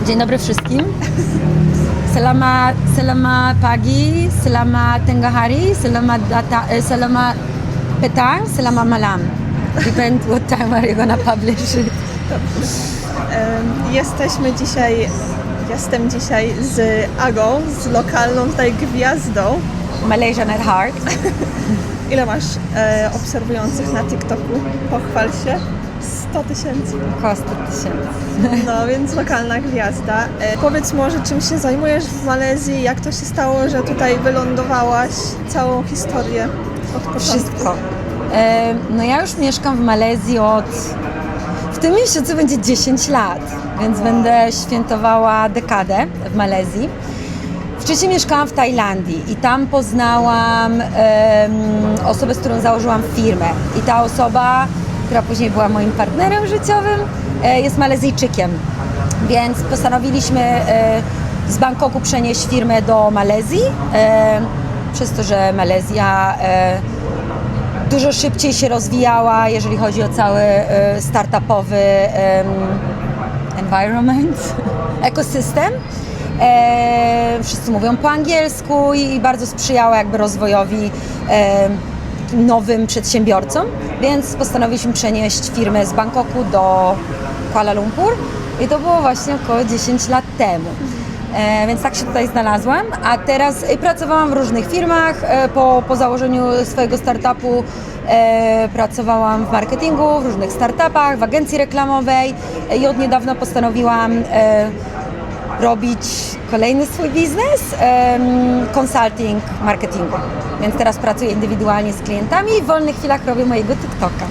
Dzień dobry wszystkim. Selama pagi, selama tengah hari, selama petang, selama malam. Depends what time are you gonna publish it. Jestem dzisiaj z Agą, z lokalną tutaj gwiazdą. Malaysian at heart. Ile masz obserwujących na TikToku? Pochwal się. 100 000. Około 100 000. No więc lokalna gwiazda. Powiedz może, czym się zajmujesz w Malezji? Jak to się stało, że tutaj wylądowałaś? Całą historię od początku. Wszystko. No ja już mieszkam w Malezji w tym miesiącu będzie 10 lat, więc będę świętowała dekadę w Malezji. Wcześniej mieszkałam w Tajlandii i tam poznałam osobę, z którą założyłam firmę. I ta osoba, która później była moim partnerem życiowym, jest Malezyjczykiem. Więc postanowiliśmy z Bangkoku przenieść firmę do Malezji, przez to, że Malezja dużo szybciej się rozwijała, jeżeli chodzi o cały startupowy environment, ekosystem. Wszyscy mówią po angielsku i bardzo sprzyjała jakby rozwojowi nowym przedsiębiorcom, więc postanowiliśmy przenieść firmę z Bangkoku do Kuala Lumpur i to było właśnie około 10 lat temu. Więc tak się tutaj znalazłam, a teraz pracowałam w różnych firmach. Po założeniu swojego startupu pracowałam w marketingu, w różnych startupach, w agencji reklamowej i od niedawna postanowiłam robić kolejny swój biznes, consulting marketingu. Więc teraz pracuję indywidualnie z klientami i w wolnych chwilach robię mojego TikToka.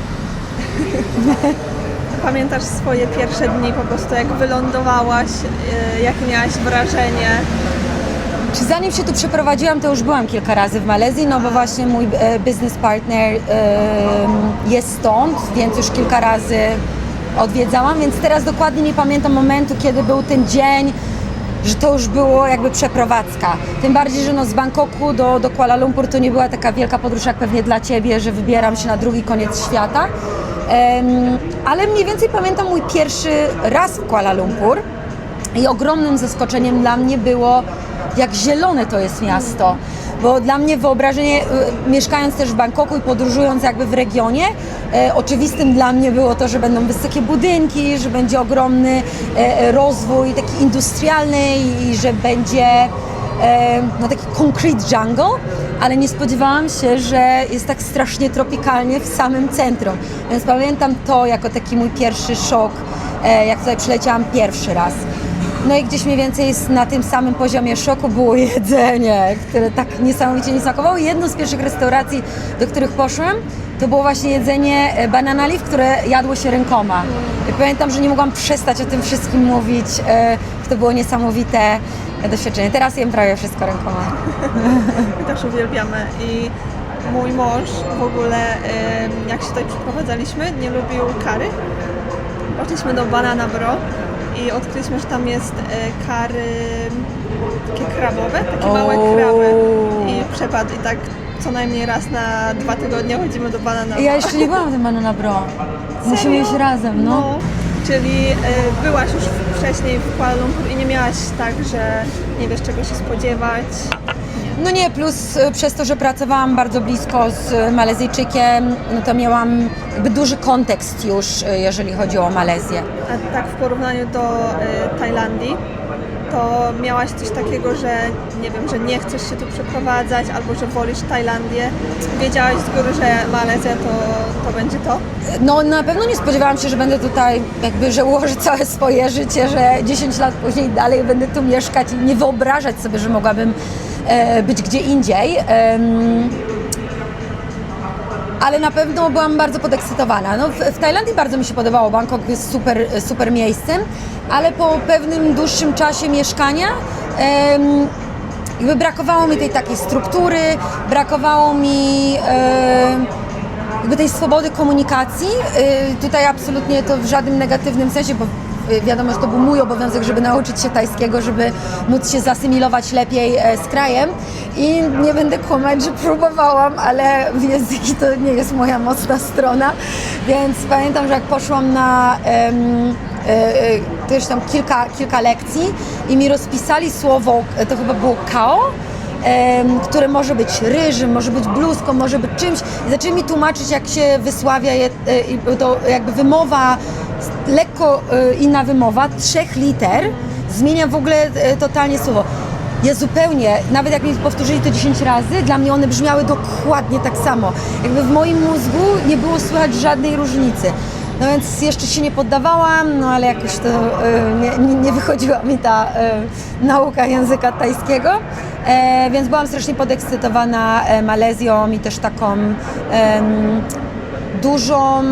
Pamiętasz swoje pierwsze dni, po prostu jak wylądowałaś, jakie miałaś wrażenie? Czy zanim się tu przeprowadziłam, to już byłam kilka razy w Malezji, no bo właśnie mój business partner jest stąd, więc już kilka razy odwiedzałam, więc teraz dokładnie nie pamiętam momentu, kiedy był ten dzień, że to już było jakby przeprowadzka. Tym bardziej, że no z Bangkoku do Kuala Lumpur to nie była taka wielka podróż jak pewnie dla Ciebie, że wybieram się na drugi koniec świata. Ale mniej więcej pamiętam mój pierwszy raz w Kuala Lumpur i ogromnym zaskoczeniem dla mnie było, jak zielone to jest miasto. Bo dla mnie wyobrażenie, mieszkając też w Bangkoku i podróżując jakby w regionie, oczywistym dla mnie było to, że będą wysokie budynki, że będzie ogromny rozwój taki industrialny i że będzie no taki concrete jungle, ale nie spodziewałam się, że jest tak strasznie tropikalnie w samym centrum. Więc pamiętam to jako taki mój pierwszy szok, jak tutaj przyleciałam pierwszy raz. No i gdzieś mniej więcej na tym samym poziomie szoku było jedzenie, które tak niesamowicie nie smakowało. I jedną z pierwszych restauracji, do których poszłam, to było właśnie jedzenie banana leaf, które jadło się rękoma. I pamiętam, że nie mogłam przestać o tym wszystkim mówić. To było niesamowite doświadczenie. Teraz jem prawie wszystko rękoma. My też uwielbiamy i mój mąż w ogóle, jak się tutaj przeprowadzaliśmy, nie lubił curry. Poszliśmy do Banana Bro i odkryliśmy, że tam jest curry takie krabowe, takie małe kraby i przepadł i tak co najmniej raz na 2 tygodnie chodzimy do Banana Bro. Ja jeszcze nie byłam w tym Banana Bro. Musimy iść razem, no. Czyli byłaś już wcześniej w Kuala Lumpur i nie miałaś tak, że nie wiesz czego się spodziewać? No nie, plus przez to, że pracowałam bardzo blisko z Malezyjczykiem, no to miałam jakby duży kontekst już, jeżeli chodzi o Malezję. A tak w porównaniu do Tajlandii, to miałaś coś takiego, że nie wiem, że nie chcesz się tu przeprowadzać albo że wolisz Tajlandię? Wiedziałaś z góry, że Malezja to będzie to? No na pewno nie spodziewałam się, że będę tutaj jakby, że ułożę całe swoje życie, że 10 lat później dalej będę tu mieszkać i nie wyobrażać sobie, że mogłabym być gdzie indziej. Ale na pewno byłam bardzo podekscytowana. No, w Tajlandii bardzo mi się podobało, Bangkok jest super miejscem, ale po pewnym dłuższym czasie mieszkania jakby brakowało mi tej takiej struktury, brakowało mi jakby tej swobody komunikacji. Tutaj absolutnie to w żadnym negatywnym sensie, bo wiadomo, że to był mój obowiązek, żeby nauczyć się tajskiego, żeby móc się zasymilować lepiej z krajem i nie będę kłamać, że próbowałam, ale w języki to nie jest moja mocna strona, więc pamiętam, że jak poszłam na też tam kilka lekcji i mi rozpisali słowo, to chyba było kao, które może być ryżem, może być bluzką, może być czymś. I zaczęli mi tłumaczyć, jak się wysławia je, to jakby wymowa, lekko inna wymowa, 3 liter zmienia w ogóle totalnie słowo. Ja zupełnie, nawet jak mi powtórzyli to 10 razy, dla mnie one brzmiały dokładnie tak samo. Jakby w moim mózgu nie było słychać żadnej różnicy. No więc jeszcze się nie poddawałam, no ale jakoś to nie wychodziła mi ta nauka języka tajskiego. Więc byłam strasznie podekscytowana Malezją i też taką dużą,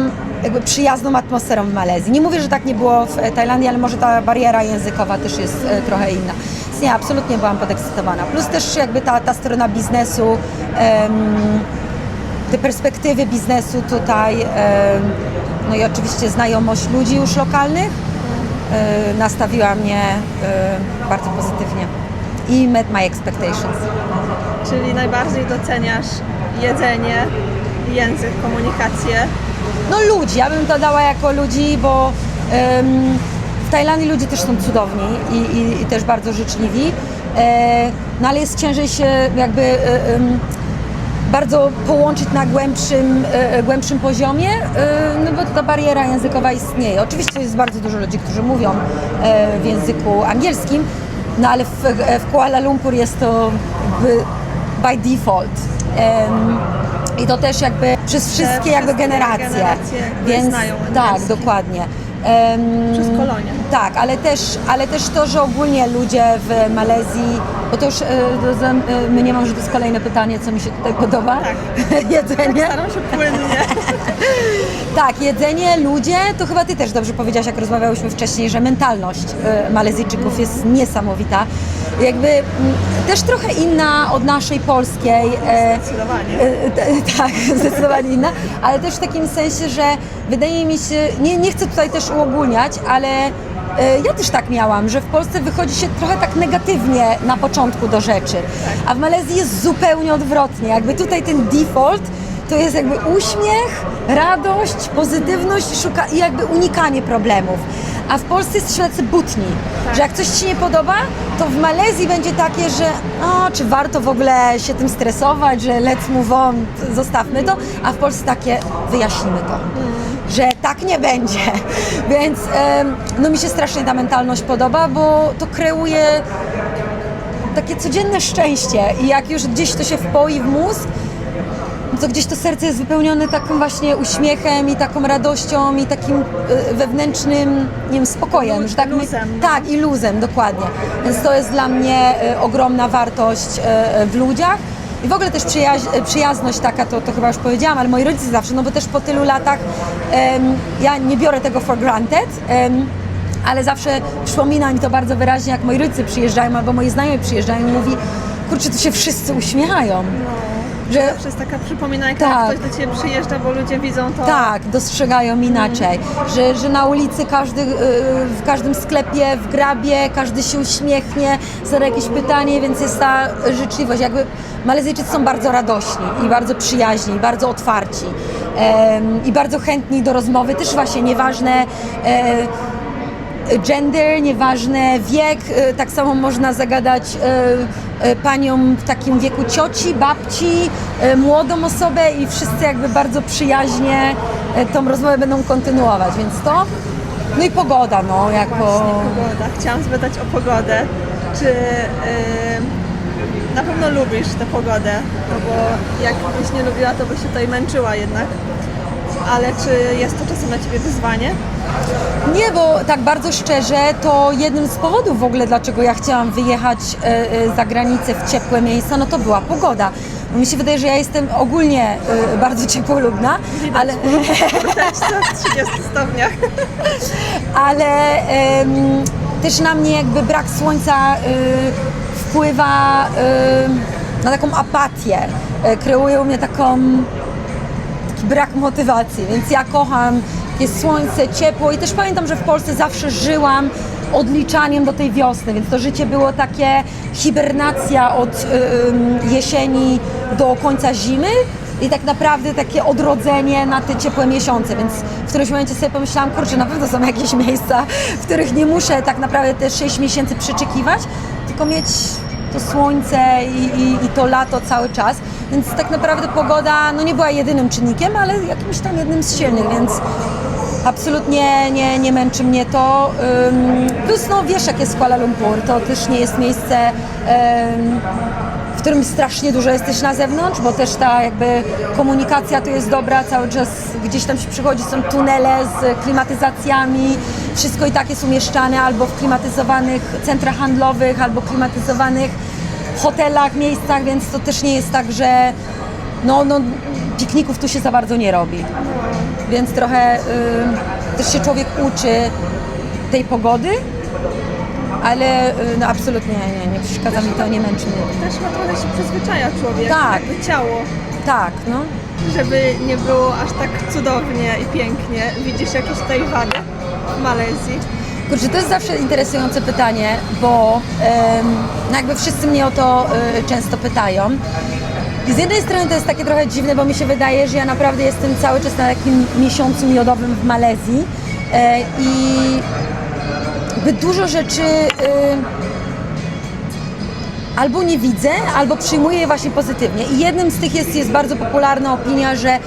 jakby przyjazną atmosferą w Malezji. Nie mówię, że tak nie było w Tajlandii, ale może ta bariera językowa też jest trochę inna. Więc nie, absolutnie byłam podekscytowana. Plus też jakby ta strona biznesu, te perspektywy biznesu tutaj, no i oczywiście znajomość ludzi już lokalnych nastawiła mnie bardzo pozytywnie i met my expectations. Czyli najbardziej doceniasz jedzenie, język, komunikację. No ludzi, ja bym to dała jako ludzi, bo w Tajlandii ludzie też są cudowni i też bardzo życzliwi, no ale jest ciężej się jakby bardzo połączyć na głębszym poziomie, no bo ta bariera językowa istnieje. Oczywiście jest bardzo dużo ludzi, którzy mówią w języku angielskim, no ale w Kuala Lumpur jest to by default. I to też jakby przez wszystkie jakby generacje. Więc znają tak, angielski. dokładnie. Przez kolonię. Tak, ale też to, że ogólnie ludzie w Malezji, bo to już mnie mam, że to jest kolejne pytanie, co mi się tutaj podoba. Tak. Jedzenie. Staram się płynnie. Tak, jedzenie, ludzie, to chyba Ty też dobrze powiedziałaś, jak rozmawiałyśmy wcześniej, że mentalność Malezyjczyków jest niesamowita. Jakby też trochę inna od naszej polskiej. Zdecydowanie. Tak, zdecydowanie inna, ale też w takim sensie, że wydaje mi się, nie chcę tutaj też uogólniać, ale ja też tak miałam, że w Polsce wychodzi się trochę tak negatywnie na początku do rzeczy, a w Malezji jest zupełnie odwrotnie. Jakby tutaj ten default to jest jakby uśmiech, radość, pozytywność i jakby unikanie problemów. A w Polsce jesteśmy tacy butni, że jak coś Ci nie podoba, to w Malezji będzie takie, że czy warto w ogóle się tym stresować, że let's move on, zostawmy to, a w Polsce takie, wyjaśnimy to, że tak nie będzie. Więc no mi się strasznie ta mentalność podoba, bo to kreuje takie codzienne szczęście i jak już gdzieś to się wpoi w mózg, to gdzieś to serce jest wypełnione takim właśnie uśmiechem i taką radością i takim wewnętrznym, nie wiem, spokojem. Że tak luzem. Tak, i luzem, dokładnie. Więc to jest dla mnie ogromna wartość w ludziach. I w ogóle też przyjazność taka, to chyba już powiedziałam, ale moi rodzice zawsze, no bo też po tylu latach ja nie biorę tego for granted, ale zawsze przypomina mi to bardzo wyraźnie, jak moi rodzice przyjeżdżają albo moi znajomi przyjeżdżają i mówi, kurczę, tu się wszyscy uśmiechają. Że zawsze jest taka przypominajka, Tak. jak ktoś do Ciebie przyjeżdża, bo ludzie widzą to. Tak, dostrzegają inaczej, że na ulicy w każdym sklepie, w grabie, każdy się uśmiechnie, zada jakieś pytanie, więc jest ta życzliwość. Jakby Malezyjczycy są bardzo radośni i bardzo przyjaźni, i bardzo otwarci i bardzo chętni do rozmowy, też właśnie nieważne gender, nieważne wiek, tak samo można zagadać panią w takim wieku cioci, babci, młodą osobę i wszyscy jakby bardzo przyjaźnie tą rozmowę będą kontynuować, więc to, no i pogoda, no jako... Właśnie, pogoda. Chciałam zapytać o pogodę. Czy na pewno lubisz tę pogodę? No bo jakbyś nie lubiła, to byś się tutaj męczyła jednak. Ale czy jest to czasem dla Ciebie wyzwanie? Nie, bo tak bardzo szczerze, to jednym z powodów w ogóle, dlaczego ja chciałam wyjechać za granicę w ciepłe miejsca, no to była pogoda. Mi się wydaje, że ja jestem ogólnie bardzo ciepłolubna, ale... W 30 stopniach. ale też na mnie jakby brak słońca wpływa na taką apatię. Kreuje u mnie taki brak motywacji, więc ja kocham jest słońce, ciepło i też pamiętam, że w Polsce zawsze żyłam odliczaniem do tej wiosny, więc to życie było takie hibernacja od jesieni do końca zimy i tak naprawdę takie odrodzenie na te ciepłe miesiące, więc w którymś momencie sobie pomyślałam, kurczę, na pewno są jakieś miejsca, w których nie muszę tak naprawdę te 6 miesięcy przeczekiwać, tylko mieć to słońce i to lato cały czas, więc tak naprawdę pogoda no nie była jedynym czynnikiem, ale jakimś tam jednym z silnych, więc absolutnie nie męczy mnie to. Plus no wiesz, jak jest Kuala Lumpur, to też nie jest miejsce, w którym strasznie dużo jesteś na zewnątrz, bo też ta jakby komunikacja tu jest dobra, cały czas gdzieś tam się przychodzi, są tunele z klimatyzacjami, wszystko i tak jest umieszczane albo w klimatyzowanych centrach handlowych, albo klimatyzowanych hotelach, miejscach, więc to też nie jest tak, że no pikników tu się za bardzo nie robi. Więc trochę też się człowiek uczy tej pogody, ale no absolutnie nie przeszkadza mi to, nie męczy mnie. Też ma trochę się przyzwyczaja człowiek, Tak. jakby ciało, Tak, no. żeby nie było aż tak cudownie i pięknie. Widzisz jakieś tutaj wady w Malezji? Kurczę, to jest zawsze interesujące pytanie, bo no jakby wszyscy mnie o to często pytają. I z jednej strony to jest takie trochę dziwne, bo mi się wydaje, że ja naprawdę jestem cały czas na takim miesiącu miodowym w Malezji i jakby dużo rzeczy albo nie widzę, albo przyjmuję je właśnie pozytywnie. I jednym z tych jest bardzo popularna opinia, że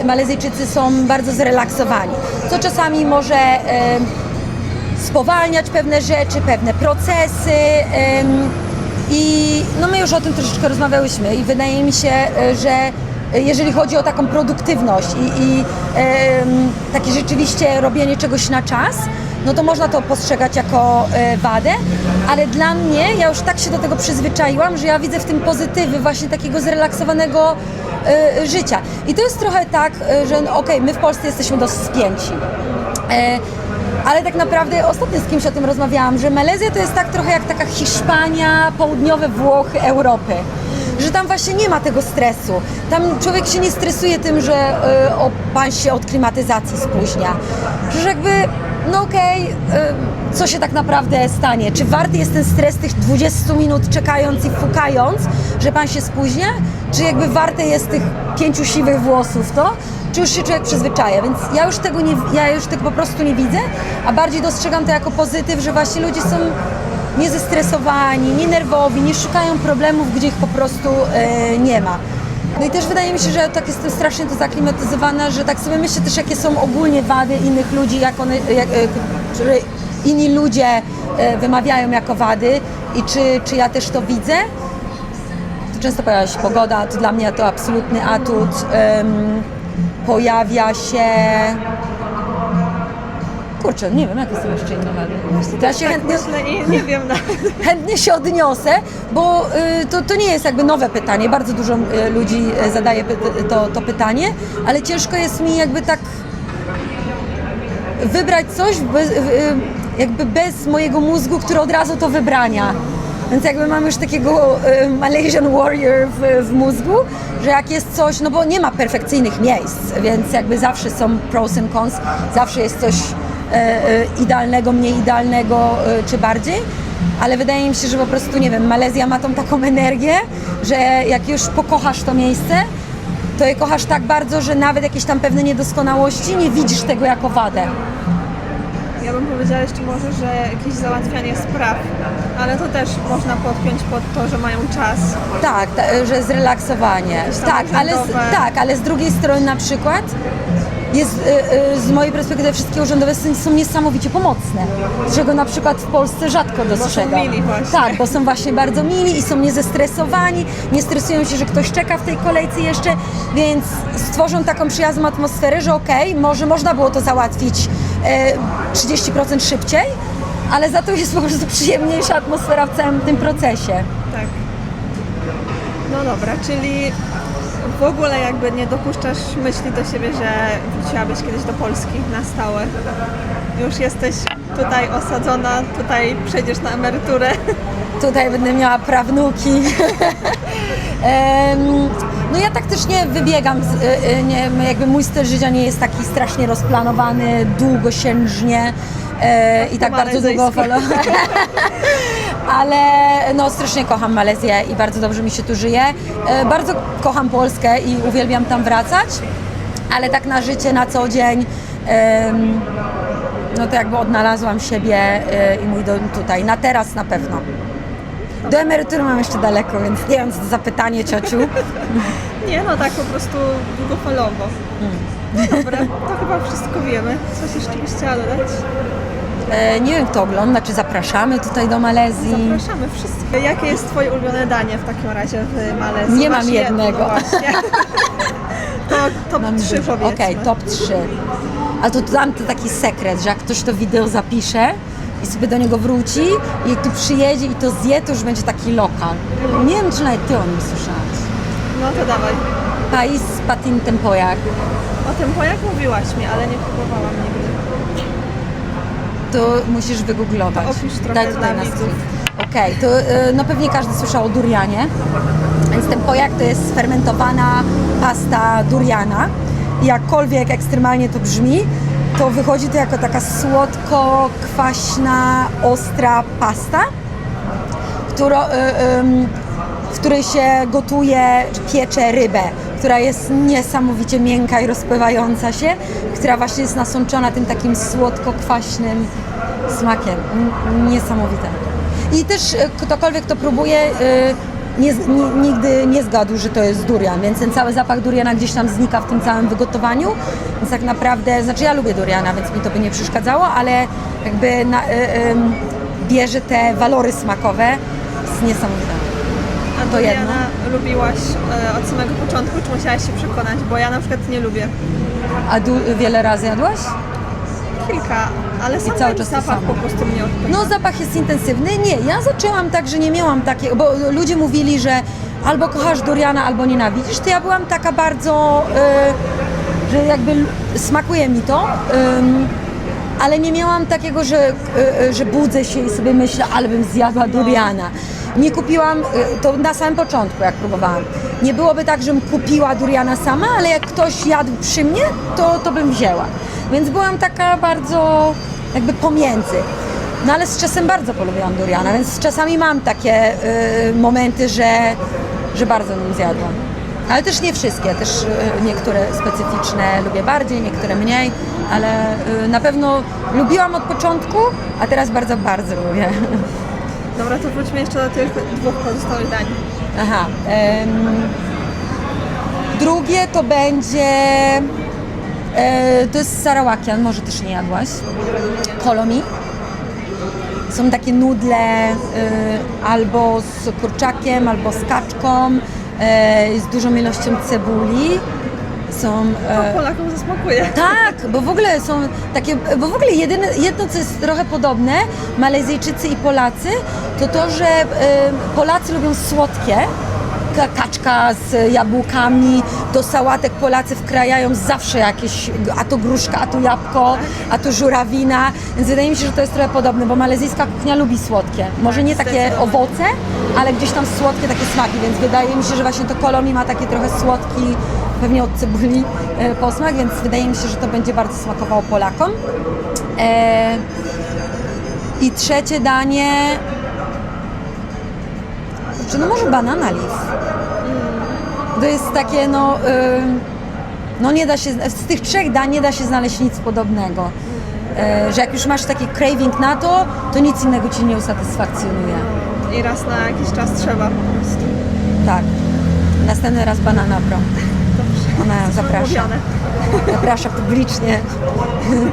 Malezyjczycy są bardzo zrelaksowani, co czasami może spowalniać pewne rzeczy, pewne procesy. I no my już o tym troszeczkę rozmawiałyśmy i wydaje mi się, że jeżeli chodzi o taką produktywność i takie rzeczywiście robienie czegoś na czas, no to można to postrzegać jako wadę, ale dla mnie, ja już tak się do tego przyzwyczaiłam, że ja widzę w tym pozytywy właśnie takiego zrelaksowanego życia. I to jest trochę tak, że no, okej, my w Polsce jesteśmy dosyć spięci. Ale tak naprawdę ostatnio z kimś o tym rozmawiałam, że Malezja to jest tak trochę jak taka Hiszpania, południowe Włochy Europy. Że tam właśnie nie ma tego stresu. Tam człowiek się nie stresuje tym, że pan się od klimatyzacji spóźnia. Że jakby, no okej, co się tak naprawdę stanie? Czy warty jest ten stres tych 20 minut czekając i fukając, że pan się spóźnia? Czy jakby warte jest tych 5 siwych włosów to? Czy już się człowiek przyzwyczaja, więc ja już tego po prostu nie widzę, a bardziej dostrzegam to jako pozytyw, że właśnie ludzie są niezestresowani, nie nerwowi, nie szukają problemów, gdzie ich po prostu nie ma. No i też wydaje mi się, że tak jestem strasznie to zaklimatyzowana, że tak sobie myślę też, jakie są ogólnie wady innych ludzi, które inni ludzie wymawiają jako wady i czy ja też to widzę. To często pojawia się pogoda, to dla mnie to absolutny atut. Pojawia się... Kurczę, nie wiem, jakie są jeszcze inne wady. Ja się Tak myślę i nie wiem chętnie się odniosę, bo to nie jest jakby nowe pytanie. Bardzo dużo ludzi zadaje to pytanie, ale ciężko jest mi jakby tak wybrać coś jakby bez mojego mózgu, który od razu to wybrania. Więc jakby mam już takiego Malaysian Warrior w mózgu, że jak jest coś, no bo nie ma perfekcyjnych miejsc, więc jakby zawsze są pros and cons, zawsze jest coś idealnego, mniej idealnego czy bardziej, ale wydaje mi się, że po prostu, nie wiem, Malezja ma tą taką energię, że jak już pokochasz to miejsce, to je kochasz tak bardzo, że nawet jakieś tam pewne niedoskonałości nie widzisz tego jako wadę. Ja bym powiedziała jeszcze może, że jakieś załatwianie spraw, ale to też można podpiąć pod to, że mają czas. Tak, że zrelaksowanie. Tak, ale z drugiej strony na przykład jest, z mojej perspektywy wszystkie urzędowe są niesamowicie pomocne, czego na przykład w Polsce rzadko dostrzegam. Bo są mili właśnie. Tak, bo są właśnie bardzo mili i są niezestresowani, nie stresują się, że ktoś czeka w tej kolejce jeszcze, więc stworzą taką przyjazną atmosferę, że okej, może można było to załatwić 30% szybciej, ale za to jest po prostu przyjemniejsza atmosfera w całym tym procesie. Tak. No dobra, czyli w ogóle jakby nie dopuszczasz myśli do siebie, że wróciłabyś kiedyś do Polski na stałe. Już jesteś tutaj osadzona, tutaj przejdziesz na emeryturę. Tutaj będę miała prawnuki. No ja tak też nie wybiegam, jakby mój styl życia nie jest taki strasznie rozplanowany, długosiężnie, i tak bardzo długo follow. Ale no strasznie kocham Malezję i bardzo dobrze mi się tu żyje. Bardzo kocham Polskę i uwielbiam tam wracać, ale tak na życie, na co dzień, no to jakby odnalazłam siebie i mój dom tutaj. Na teraz na pewno. Do emerytury mam jeszcze daleko, więc nie wiem, co to za pytanie, ciociu. Nie no, tak po prostu długofalowo. No dobra, to chyba wszystko wiemy. Coś jeszcze byś chciała dodać? Nie wiem, kto ogląda, czy zapraszamy tutaj do Malezji. Zapraszamy wszystkich. Jakie jest Twoje ulubione danie w takim razie w Malezji? Nie Masz mam jednego. No właśnie. To top 3 powiedzmy. Okej, top 3. A to dam to taki sekret, że jak ktoś to wideo zapisze i sobie do niego wróci i jak tu przyjedzie i to zje, to już będzie taki lokal. Nie wiem, czy nawet ty o nim słyszałaś. No to dawaj. Pais Patin Tempoyak. O tym jak mówiłaś mi, ale nie próbowałam nigdy. To musisz wygooglować. To opisz trochę Daj tutaj dla na widzów. Okej, to no pewnie każdy słyszał o durianie. Więc tempoyak to jest sfermentowana pasta duriana. I jakkolwiek ekstremalnie to brzmi, to wychodzi to jako taka słodko-kwaśna, ostra pasta, w której się gotuje, czy piecze rybę, która jest niesamowicie miękka i rozpływająca się, która właśnie jest nasączona tym takim słodko-kwaśnym smakiem. Niesamowite. I też ktokolwiek to próbuje, nigdy nie zgadł, że to jest durian, więc ten cały zapach duriana gdzieś tam znika w tym całym wygotowaniu, więc tak naprawdę, znaczy ja lubię duriana, więc mi to by nie przeszkadzało, ale jakby bierze te walory smakowe, jest niesamowite. A To duriana jedno. lubiłaś od samego początku, czy musiałaś się przekonać? Bo ja na przykład nie lubię. A wiele razy jadłaś? Kilka, ale sam cały ten czas to zapach samo. po prostu mnie odpycha. No zapach jest intensywny. Nie, ja zaczęłam tak, że nie miałam takiego, bo ludzie mówili, że albo kochasz duriana, albo nienawidzisz, to ja byłam taka bardzo, że jakby smakuje mi to, ale nie miałam takiego, że budzę się i sobie myślę, ale bym zjadła duriana. Nie kupiłam, to na samym początku jak próbowałam, nie byłoby tak, żebym kupiła duriana sama, ale jak ktoś jadł przy mnie, to bym wzięła. Więc byłam taka bardzo jakby pomiędzy. No ale z czasem bardzo polubiłam duriana, więc czasami mam takie momenty, że bardzo bym zjadła. Ale też nie wszystkie, też niektóre specyficzne lubię bardziej, niektóre mniej, ale na pewno lubiłam od początku, a teraz bardzo, bardzo lubię. Dobra, to wróćmy jeszcze do tych 2 pozostałych dań. Aha. Drugie to będzie, to jest sarawakian, może też nie jadłaś. Kolomi. Są takie nudle albo z kurczakiem, albo z kaczką, z dużą ilością cebuli. Są... To Polakom zasmakuje. Tak, bo w ogóle są takie, bo w ogóle jedno, co jest trochę podobne, Malezyjczycy i Polacy, to że Polacy lubią słodkie, kaczka z jabłkami, do sałatek Polacy wkrajają zawsze jakieś, a to gruszka, a to jabłko, a to żurawina, więc wydaje mi się, że to jest trochę podobne, bo malezyjska kuchnia lubi słodkie. Może nie takie zdecydowanie. owoce, ale gdzieś tam słodkie takie smaki, więc wydaje mi się, że właśnie to kolomi ma takie trochę słodki, pewnie od cebuli posmak, więc wydaje mi się, że to będzie bardzo smakowało Polakom. I trzecie danie, no może banana leaf. To jest takie, no nie da się, z tych 3 dań nie da się znaleźć nic podobnego. Że jak już masz taki craving na to nic innego ci nie usatysfakcjonuje. I raz na jakiś czas trzeba po prostu. Tak. Następny raz banana pro. Dobrze. Ona zaprasza. Umówione. Zaprasza publicznie.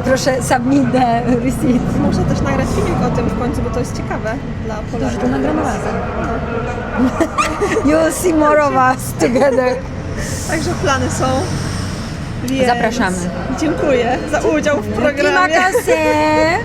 Proszę submit the receipt. Muszę też nagrać filmik o tym w końcu, bo to jest ciekawe dla Polaków. To nagramy razem. You'll see more of us together. Także plany są. Więc Zapraszamy. Dziękuję za udział w programie. Terima kasih.